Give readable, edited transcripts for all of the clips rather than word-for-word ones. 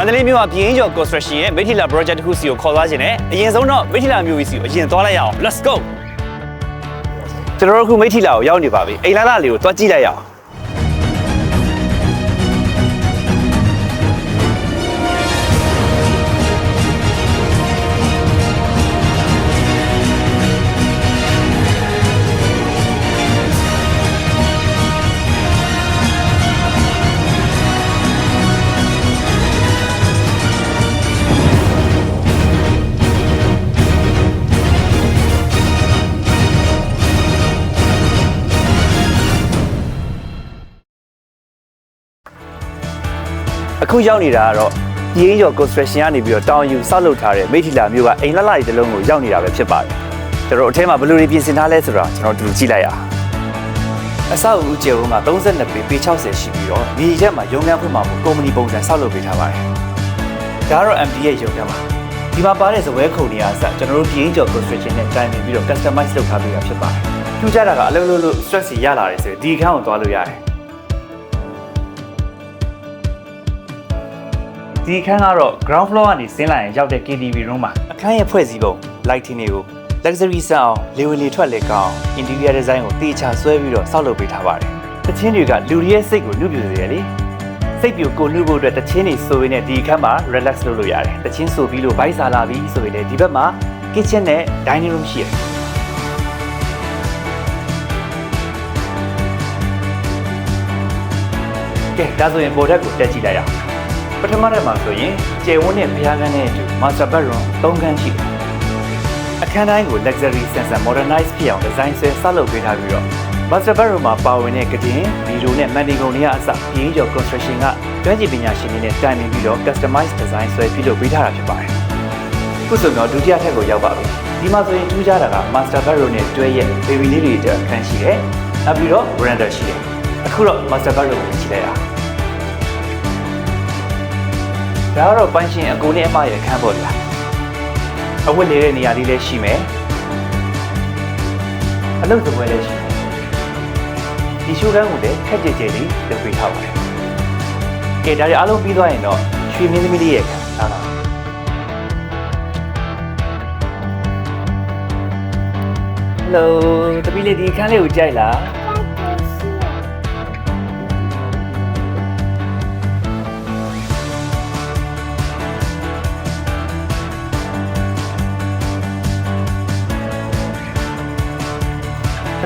န္တလေးမြို့ကပြည်င်းကျော် construction ရဲ့မိထီလာ project တစ်ခုစီကိုခေါ်သွားခြင်းနဲ့အရင်ဆုံးတော့မိထီလာမြို့ကြီးစီကိုအရင်သွားလိုက်ရအောင် let's go ကျွန်တော်တို့အခုမိထီလာကိုရောက်နေပါပြီအိမ်လာလာလေးကိုတွားကြည့်လိုက်ရအောင်အခုရောက်နေတာကတော့ပြည်င်းကျော် construction ကနေပြီးတော့တောင်ယူဆောက်လုပ်ထားတဲ့မိထီလာမြို့ကအိမ်လှလှတွေတစ်လုံးကိုရောက်နေတာပဲဖြစ်ပါတယ်ကျွန်တော်အထဲမှာဘယ်လိုတွေပြင်ဆင်ထားလဲဆိုတာကျွန်တော်တို့ကြည့်လိုက်ရအောင်အဆောက်အဦကျယ်ဝန်းက32ပေပေ60ရှိပြီးတော့မြေချက်မှာရုံးခန်းဖွင့်မှာကိုကုမ္ပဏီပုံစံဆောက်လုပ်ပေးထားပါတယ်ဒါကတော့ MD ရဲ့ရုံးခန်းပါဒီမှာပါတဲ့ဇပွဲခုံတွေအားစကျွန်တော်တို့ပြည်င်းကျော် construction နဲ့တိုင်ပင်ပြီးတော့ customize လုပ်ထားပေးတာဖြစ်ပါတယ်ထူးခြားတာကအလုပ်လုပ်လို့ stress ရလာတယ်ဆိုရင်ဒီအခန်းကိုသွားလို့ရတယ်ဒီအခန်းကတော့ ground floor ကနေဆင်းလာရင်ရောက်တဲ့ KTV room မှာအခန်းရဲ့ဖွဲ့စည်းပုံ lighting တွေကို luxury ဆန်အောင်လေဝင်လေထွက်လေကောင်း interior design ကိုတေချာဆွဲပြီးတော့ဆောက်လုပ်ပေးထားပါတယ်။တခြင်းတွေကလူတွေရဲ့စိတ်ကိုနှုတ်ပြစေတယ်လေ။စိတ်ပြိုကိုနှုတ်ဖို့အတွက်တခြင်းတွေဆိုရင်းနဲ့ဒီအခန်းမှာ relax လုပ်လို့ရတယ်။တခြင်းဆိုပြီးလို့ဘိုက်စာလာပြီးဆိုရင်လည်းဒီဘက်မှာ kitchen နဲ့ dining room ရှိတယ်။ကဲဒါဆိုရင်ပေါ်ထက်ကိုတက်ကြည့်လိုက်ရအောင်။ပထမထပ်မှာဆိုရင်ကျယ်ဝန်းတဲ့ဘုရားခန်းနဲ့အတူ master bedroom 3 ခန်းရှိတယ်။အခန်းတိုင်းကို luxury sense modernize ဖြစ်အောင် design ဆွဲဆောက်လုပ်ပေးထားပြီးတော့ master bedroom မှာပါဝင်တဲ့ကတင်၊ဗီဒီယိုနဲ့မန်တီကုံတွေကအစပြည်င်းကျော် construction ကကျွမ်းကျင်ပညာရှင်တွေနဲ့တိုင်ပင်ပြီးတော့ customize design ဆွဲပြုလုပ်ပေးထားတာဖြစ်ပါတယ်။ခုဆိုတော့ဒုတိယထပ်ကိုရောက်ပါပြီ။ဒီမှာဆိုရင်ထူးခြားတာက master bedroom နဲ့တွဲရဲ့ baby လေးတွေအတွက်အခန်းရှိတယ်။နောက်ပြီးတော့ veranda ရှိတယ်။အခုတော့ master bedroom ကိုကြည့်လိုက်ရအောင်။ဒါကတော့ပန်းရှင်အကိုနဲ့အမရဲ့အခန်းပေါ့ဗျာအဝတ်နေတဲ့နေရာလေးလည်းရှိမယ်အလုပ်သပွဲလည်းရှိမယ်ဒီရှိုးခန်းကိုလည်းခက်ကြဲကြဲလေးလုပ်ပေးထားပါတယ်ကဲဒါတွေအားလုံးပြီးသွားရင်တော့ရွှေမင်းသမီးလေးရဲ့အခန်းလာပါဟယ်လိုတပီးလေးဒီအခန်းလေးကိုကြိုက်လား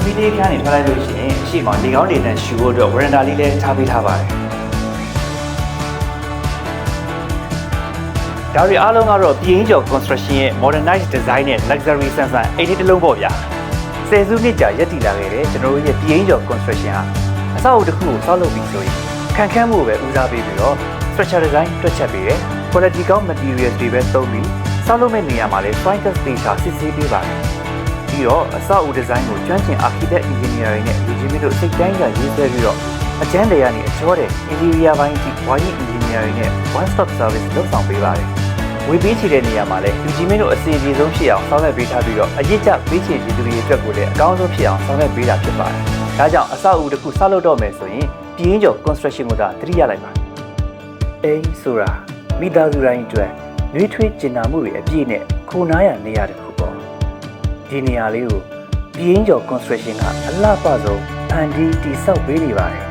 ဒီနေ့ခန်းနေထားလိုက်လို့ရှိရင်အရှိမောင်လေကောင်းနေနဲ့ရှူဖို့အတွက် veranda လေးလည်းထားပေးထားပါတယ်။ဒါတွေအားလုံးကတော့ပြည်င်းကျော် construction ရဲ့ modernized design နဲ့ luxury sense အိမ်လေးတစ်လုံးပေါ့ဗျာ။ဆယ်စုနှစ်ကြာရပ်တည်လာခဲ့တဲ့ကျွန်တော်တို့ရဲ့ပြည်င်းကျော် construction ဟာအဆောက်အဦတစ်ခုကိုဆောက်လုပ်ပြီးဆိုရင်ခံခန်းမှုပဲဦးစားပေးပြီးတော့ structure design တွက်ချက်ပေးတယ်။ quality ကောင်း materials တွေပဲသုံးပြီးဆောက်လုပ်မဲ့နေရာမှာလည်း fine test data စစ်ဆေးပေးပါတယ်။ပြီးတော့အဆောက်အဦဒီဇိုင်းကိုကျွမ်းကျင် architect engineer တွေနဲ့လူကြီးမျိုးတို့စိတ်တိုင်းကရေးဆွဲပြီးတော့အကျန်းတွေကနေအချောတဲ့ interior ဘိုင်းအထိ wiring engineer တွေနဲ့ one stop service လုပ်ဆောင်ပေးပါတယ်။ဝေပေးချေတဲ့နေရာမှာလည်းလူကြီးမျိုးတို့အစီအပြေဆုံးဖြစ်အောင်ဆောင်ရွက်ပေးထားပြီးတော့အရေးကြပေးချေပြည်သူတွေအတွက်ကိုလည်းအကောင်းဆုံးဖြစ်အောင်ဆောင်ရွက်ပေးတာဖြစ်ပါတယ်။ဒါကြောင့်အဆောက်အဦတစ်ခုဆောက်လုပ်တော့မယ်ဆိုရင်ပြည်င်းကျော် construction ကိုသာသတိရလိုက်ပါ။အိမ်ဆိုတာမိသားစုတိုင်းအတွက်နှွေးထွေးကျင်နာမှုတွေအပြည့်နဲ့ခိုနားရနေရတဲ့ဒီနေရာလေးကိုပြည်င်းကျော် construction ကအလှပဆုံးဖန်တီးတည်ဆောက်ပေးနေပါတယ်